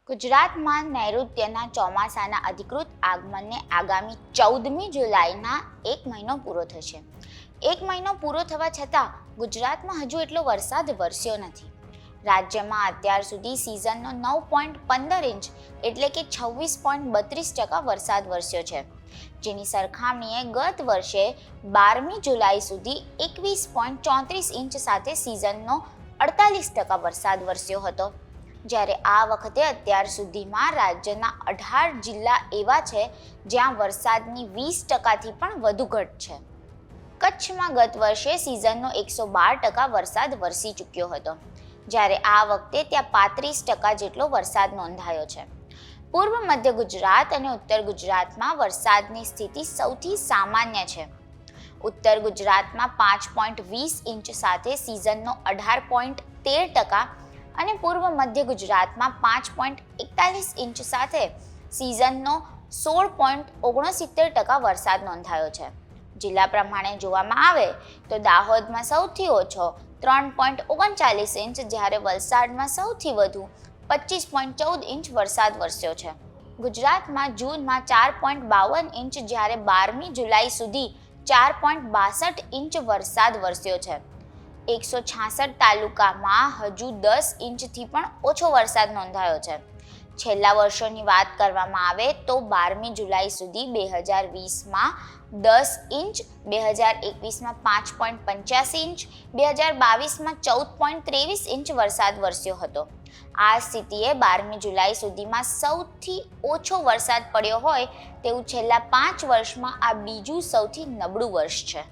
ગુજરાતમાં નૈઋત્યના ચોમાસાના અધિકૃત આગમનને આગામી 14મી જુલાઈના 1 મહિનો પૂરો થશે. 1 મહિનો પૂરો થવા છતાં ગુજરાતમાં હજુ એટલો વરસાદ વરસ્યો નથી. રાજ્યમાં અત્યાર સુધી સિઝનનો 9.15 ઇંચ એટલે કે 26.32% વરસાદ વરસ્યો છે, જેની સરખામણીએ ગત વર્ષે 12મી જુલાઈ સુધી 21.34 ઇંચ સાથે સિઝનનો 48% વરસાદ વરસ્યો હતો. જ્યારે આ વખતે અત્યાર સુધીમાં રાજ્યના 18 જિલ્લા એવા છે જ્યાં વરસાદની 20%થી પણ વધુ ઘટ છે. કચ્છમાં ગત વર્ષે સિઝનનો 112% વરસાદ વરસી ચૂક્યો હતો, જ્યારે આ વખતે ત્યાં 35% જેટલો વરસાદ નોંધાયો છે. પૂર્વ મધ્ય ગુજરાત અને ઉત્તર ગુજરાતમાં વરસાદની સ્થિતિ સૌથી સામાન્ય છે. ઉત્તર ગુજરાતમાં 5.20 ઇંચ સાથે સિઝનનો 18.13% અને પૂર્વ મધ્ય ગુજરાતમાં 5.41 ઇંચ સાથે સિઝનનો 16.69% વરસાદ નોંધાયો છે. જિલ્લા પ્રમાણે જોવામાં આવે તો દાહોદમાં સૌથી ઓછો 3.39 ઇંચ, જ્યારે વલસાડમાં સૌથી વધુ 25.14 ઇંચ વરસાદ વરસ્યો છે. ગુજરાતમાં જૂનમાં 4.52 ઇંચ, જ્યારે 12મી જુલાઈ સુધી 4.62 ઇંચ વરસાદ વરસ્યો છે. 166 તાલુકામાં હજુ 10 ઇંચથી પણ ઓછો વરસાદ નોંધાયો છે. છેલ્લા વર્ષોની વાત કરવામાં આવે તો 12મી જુલાઈ સુધી 2020માં 10 ઇંચ, 2021માં 5.85 ઇંચ, 2022માં 14.23 ઇંચ વરસાદ વરસ્યો હતો. આ સ્થિતિએ 12મી જુલાઈ સુધીમાં સૌથી ઓછો વરસાદ પડ્યો હોય તેવું છેલ્લા 5 વર્ષમાં આ બીજું સૌથી નબળું વર્ષ છે.